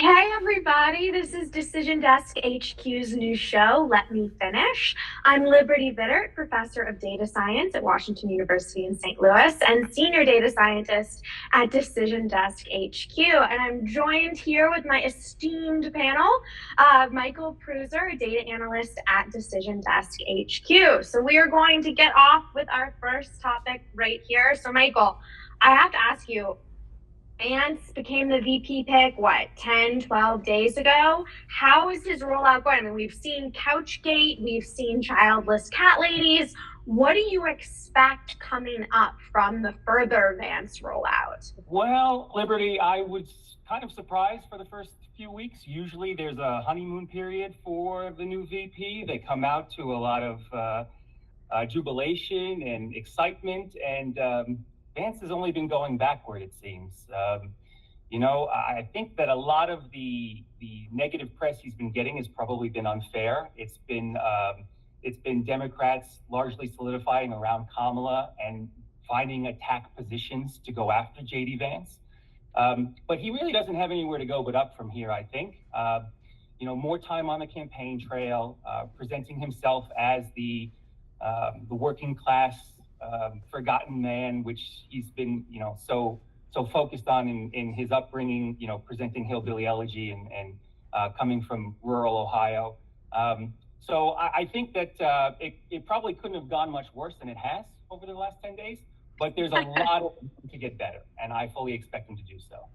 Hey everybody, this is Decision Desk HQ's new show, Let Me Finish. I'm Liberty Bittert, Professor of Data Science at Washington University in St. Louis and Senior Data Scientist at Decision Desk HQ. And I'm joined here with my esteemed panel, Michael Pruser, a data analyst at Decision Desk HQ. So we are going to get off with our first topic right here. So Michael, I have to ask you, Vance became the VP pick, what, 10, 12 days ago? How is his rollout going? I mean, we've seen Couchgate, we've seen childless cat ladies. What do you expect coming up from the further Vance rollout? Well, Liberty, I was kind of surprised for the first few weeks. Usually there's a honeymoon period for the new VP. They come out to a lot of jubilation and excitement, and Vance has only been going backward, it seems. I think that a lot of the negative press he's been getting has probably been unfair. It's been Democrats largely solidifying around Kamala and finding attack positions to go after JD Vance. But he really doesn't have anywhere to go but up from here, I think. More time on the campaign trail, presenting himself as the working class forgotten man, which he's been, so focused on in his upbringing, presenting hillbilly elegy and coming from rural Ohio. So I think that it probably couldn't have gone much worse than it has over the last 10 days, but there's a lot of to get better, and I fully expect him to do so.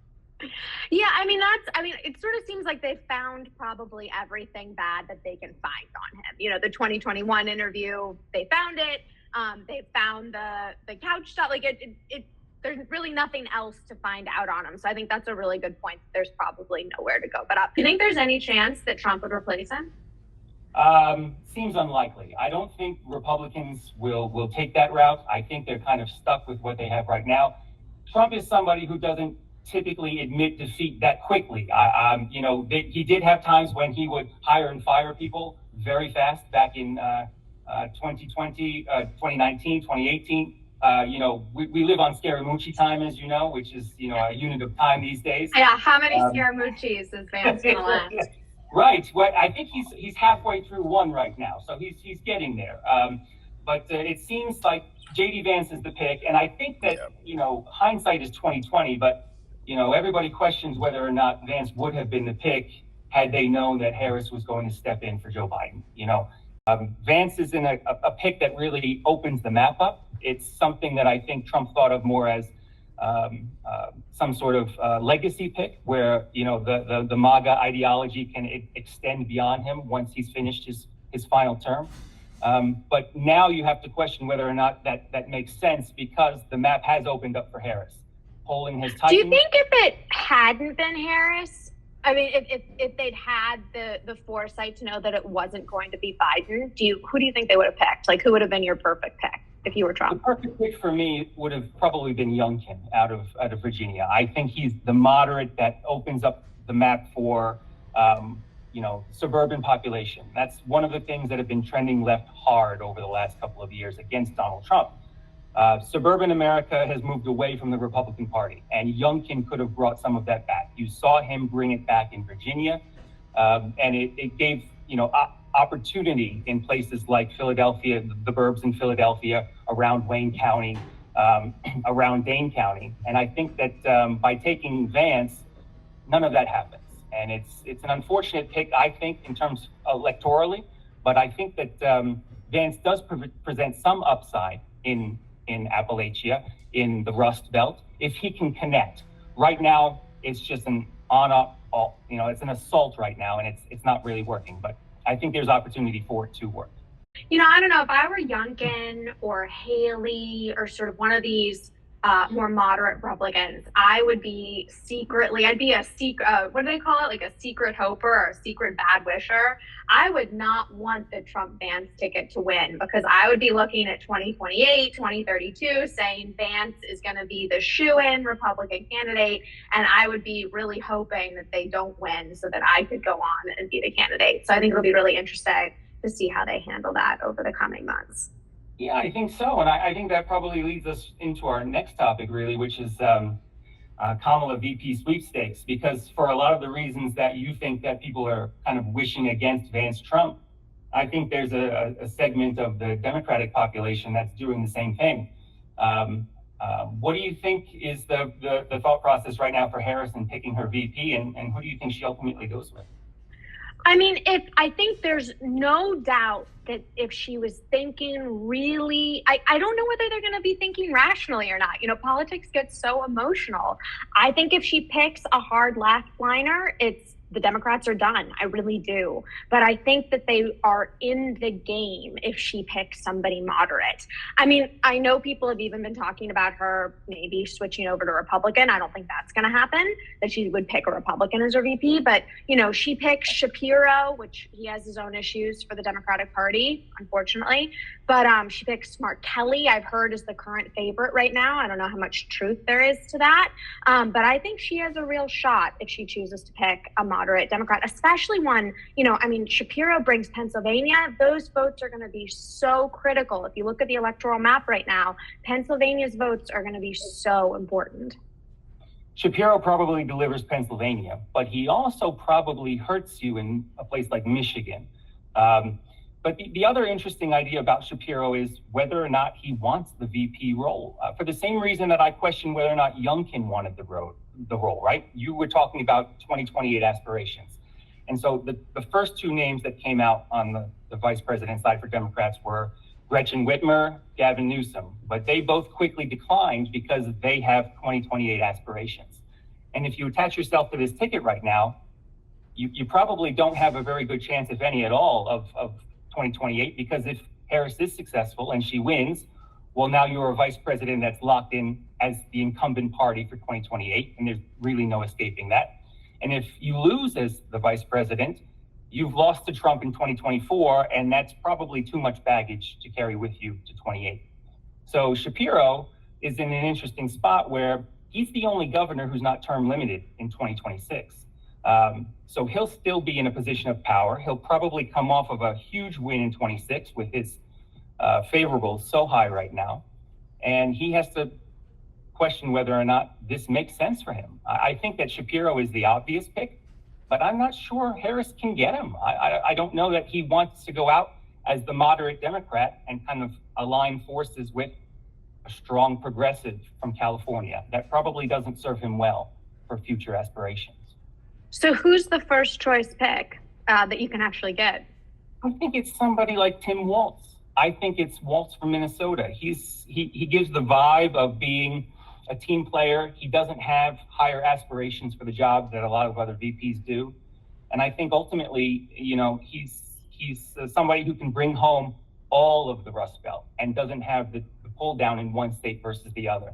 Yeah, it sort of seems like they found probably everything bad that they can find on him. The 2021 interview, they found it. They found the couch stuff. Like there's really nothing else to find out on him. So I think that's a really good point. There's probably nowhere to go but up. Do you think there's any chance that Trump would replace him? Seems unlikely. I don't think Republicans will take that route. I think they're kind of stuck with what they have right now. Trump is somebody who doesn't typically admit defeat that quickly. He did have times when he would hire and fire people very fast back in 2020, 2019, 2018. We live on Scaramucci time, as you know, which is, a unit of time these days. Yeah, how many Scaramucci's is Vance going to last? Right. Well, I think he's halfway through one right now, so he's getting there. But it seems like JD Vance is the pick, and I think that hindsight is 2020. But everybody questions whether or not Vance would have been the pick had they known that Harris was going to step in for Joe Biden. Vance is in a pick that really opens the map up. It's something that I think Trump thought of more as some sort of legacy pick where, the MAGA ideology can extend beyond him once he's finished his final term. But now you have to question whether or not that makes sense because the map has opened up for Harris. Polling has tightened. Do you think if it hadn't been Harris, I mean, if they'd had the foresight to know that it wasn't going to be Biden, who do you think they would have picked? Like, who would have been your perfect pick if you were Trump? The perfect pick for me would have probably been Youngkin out of Virginia. I think he's the moderate that opens up the map for, suburban population. That's one of the things that have been trending left hard over the last couple of years against Donald Trump. Suburban America has moved away from the Republican Party, and Youngkin could have brought some of that back. You saw him bring it back in Virginia, and it gave, opportunity in places like Philadelphia, the burbs in Philadelphia, around Wayne County, around Dane County. And I think that by taking Vance, none of that happens. And it's an unfortunate pick, I think, in terms electorally, but I think that Vance does present some upside in Appalachia, in the Rust Belt, if he can connect. Right now, it's just an it's an assault right now, and it's not really working. But I think there's opportunity for it to work. I don't know, if I were Youngkin or Haley or sort of one of these more moderate Republicans, I'd be a secret, what do they call it? Like a secret hoper or a secret bad wisher. I would not want the Trump Vance ticket to win because I would be looking at 2028, 2032 saying Vance is going to be the shoo-in Republican candidate. And I would be really hoping that they don't win so that I could go on and be the candidate. So I think it'll be really interesting to see how they handle that over the coming months. Yeah, I think so. And I think that probably leads us into our next topic, really, which is Kamala VP sweepstakes, because for a lot of the reasons that you think that people are kind of wishing against Vance Trump, I think there's a segment of the Democratic population that's doing the same thing. What do you think is the thought process right now for Harris in picking her VP, and who do you think she ultimately goes with? I mean, I think there's no doubt that if she was thinking really, I don't know whether they're going to be thinking rationally or not. You know, politics gets so emotional. I think if she picks a hard left liner, the Democrats are done. I really do. But I think that they are in the game if she picks somebody moderate. I mean, I know people have even been talking about her maybe switching over to Republican. I don't think that's going to happen, that she would pick a Republican as her VP. But, you know, she picks Shapiro, which he has his own issues for the Democratic Party, unfortunately. But she picks Mark Kelly, I've heard, is the current favorite right now. I don't know how much truth there is to that. But I think she has a real shot if she chooses to pick a moderate Democrat, especially one, you know, I mean, Shapiro brings Pennsylvania. Those votes are going to be so critical. If you look at the electoral map right now, Pennsylvania's votes are going to be so important. Shapiro probably delivers Pennsylvania, but he also probably hurts you in a place like Michigan. But the other interesting idea about Shapiro is whether or not he wants the VP role. For the same reason that I question whether or not Youngkin wanted the role, right? You were talking about 2028 aspirations. And so the first two names that came out on the vice president side for Democrats were Gretchen Whitmer, Gavin Newsom, but they both quickly declined because they have 2028 aspirations. And if you attach yourself to this ticket right now, you probably don't have a very good chance, if any at all, of 2028, because if Harris is successful and she wins, well, now you're a vice president that's locked in as the incumbent party for 2028, and there's really no escaping that. And if you lose as the vice president, you've lost to Trump in 2024, and that's probably too much baggage to carry with you to 28. So Shapiro is in an interesting spot where he's the only governor who's not term limited in 2026. So he'll still be in a position of power. He'll probably come off of a huge win in 26 with his favorables so high right now. And he has to question whether or not this makes sense for him. I think that Shapiro is the obvious pick, but I'm not sure Harris can get him. I don't know that he wants to go out as the moderate Democrat and kind of align forces with a strong progressive from California. That probably doesn't serve him well for future aspirations. So who's the first choice pick that you can actually get? I think it's somebody like Tim Walz. I think it's Walz from Minnesota. He gives the vibe of being a team player. He doesn't have higher aspirations for the job that a lot of other VPs do. And I think ultimately, you know, he's somebody who can bring home all of the Rust Belt and doesn't have the pull down in one state versus the other.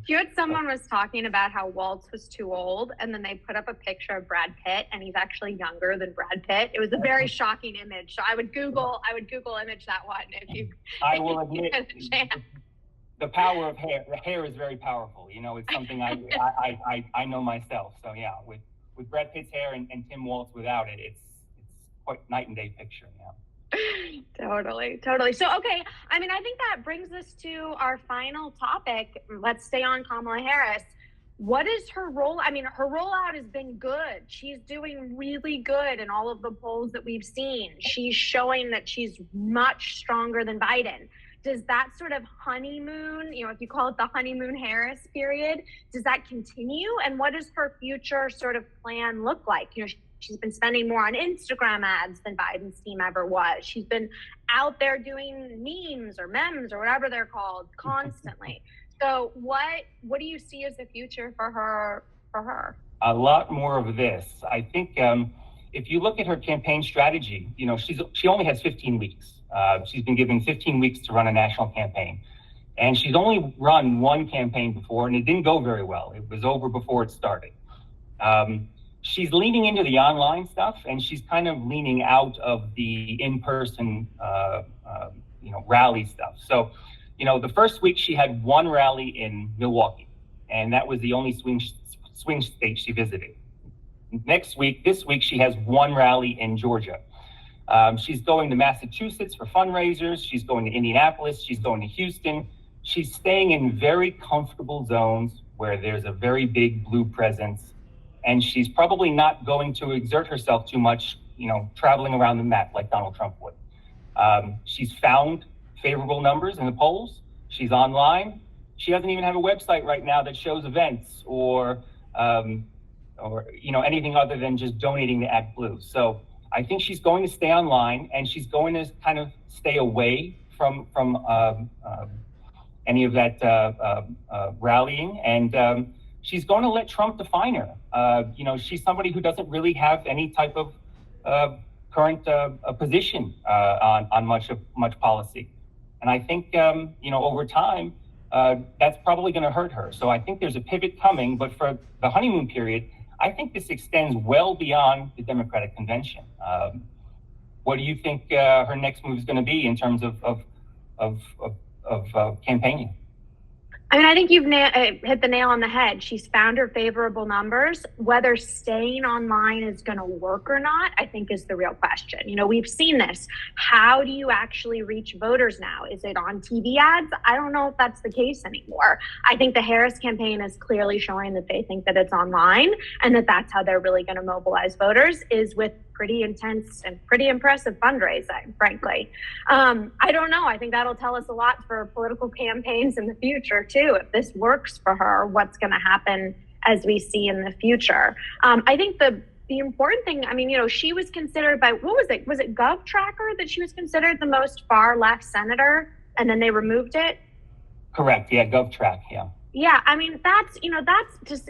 You had someone was talking about how Walz was too old, and then they put up a picture of Brad Pitt, and he's actually younger than Brad Pitt. It was a very shocking image. So I would Google image that one if you. I will admit, the power of hair. The hair is very powerful. You know, it's something I know myself. So yeah, with Brad Pitt's hair and Tim Walz without it, it's quite night and day picture. Yeah. Totally. So, okay. I mean, I think that brings us to our final topic. Let's stay on Kamala Harris. What is her role? I mean, her rollout has been good. She's doing really good in all of the polls that we've seen. She's showing that she's much stronger than Biden. Does that sort of honeymoon, you know, if you call it the honeymoon Harris period, does that continue? And what does her future sort of plan look like? You know, she's been spending more on Instagram ads than Biden's team ever was. She's been out there doing memes or memes or whatever they're called constantly. So what do you see as the future for her? A lot more of this. I think if you look at her campaign strategy, you know, she only has 15 weeks. She's been given 15 weeks to run a national campaign. And she's only run one campaign before, and it didn't go very well. It was over before it started. She's leaning into the online stuff, and she's kind of leaning out of the in-person, rally stuff. So, you know, the first week she had one rally in Milwaukee, and that was the only swing state she visited. This week, she has one rally in Georgia. She's going to Massachusetts for fundraisers. She's going to Indianapolis. She's going to Houston. She's staying in very comfortable zones where there's a very big blue presence, and she's probably not going to exert herself too much, traveling around the map like Donald Trump would. She's found favorable numbers in the polls. She's online. She doesn't even have a website right now that shows events or anything other than just donating to Act Blue. So I think she's going to stay online, and she's going to kind of stay away from any of that rallying, and she's going to let Trump define her. She's somebody who doesn't really have any type of current position on much policy, and I think over time that's probably going to hurt her. So I think there's a pivot coming, but for the honeymoon period, I think this extends well beyond the Democratic convention. What do you think her next move is going to be in terms of campaigning? I mean, I think you've hit the nail on the head. She's found her favorable numbers. Whether staying online is going to work or not, I think is the real question. We've seen this. How do you actually reach voters now? Is it on TV ads? I don't know if that's the case anymore. I think the Harris campaign is clearly showing that they think that it's online and that that's how they're really going to mobilize voters, is with pretty intense and pretty impressive fundraising, frankly. I don't know. I think that'll tell us a lot for political campaigns in the future, too. If this works for her, what's going to happen as we see in the future? I think the important thing, she was considered by, what was it? Was it GovTracker that she was considered the most far left senator, and then they removed it? Correct. Yeah, GovTrack. Yeah. Yeah, that's just,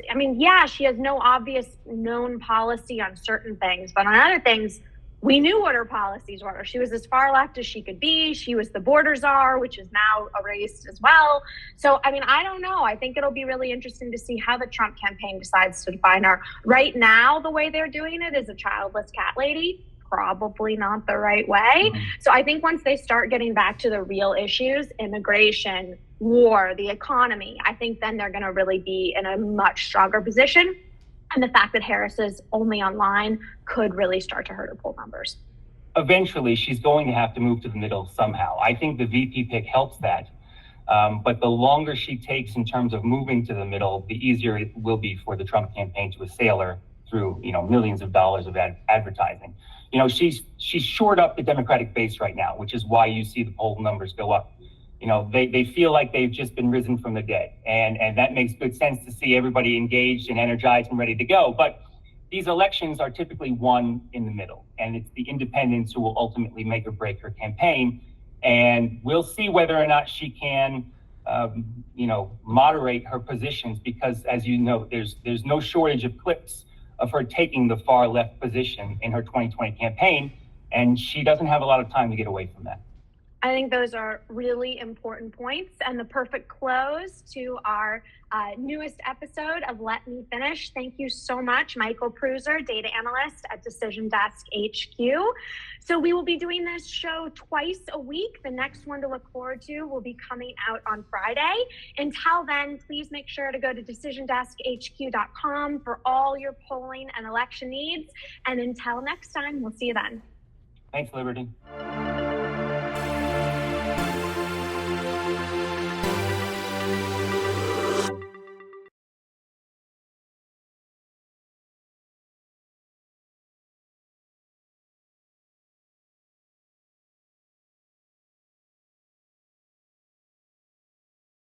she has no obvious known policy on certain things, but on other things, we knew what her policies were. She was as far left as she could be. She was the border czar, which is now erased as well. So, I don't know. I think it'll be really interesting to see how the Trump campaign decides to define her. Right now, the way they're doing it is a childless cat lady. Probably not the right way. Mm-hmm. So I think once they start getting back to the real issues, immigration, war, the economy, I think then they're going to really be in a much stronger position. And the fact that Harris is only online could really start to hurt her poll numbers. Eventually, she's going to have to move to the middle somehow. I think the VP pick helps that. But the longer she takes in terms of moving to the middle, the easier it will be for the Trump campaign to assail her through, millions of dollars of advertising. She's shored up the Democratic base right now, which is why you see the poll numbers go up. They feel like they've just been risen from the dead, and that makes good sense to see everybody engaged and energized and ready to go. But these elections are typically won in the middle, and it's the independents who will ultimately make or break her campaign. And we'll see whether or not she can, moderate her positions, because, as you know, there's no shortage of clips of her taking the far left position in her 2020 campaign, and she doesn't have a lot of time to get away from that. I think those are really important points, and the perfect close to our newest episode of Let Me Finish. Thank you so much, Michael Pruser, data analyst at Decision Desk HQ. So we will be doing this show twice a week. The next one to look forward to will be coming out on Friday. Until then, please make sure to go to DecisionDeskHQ.com for all your polling and election needs. And until next time, we'll see you then. Thanks, Liberty.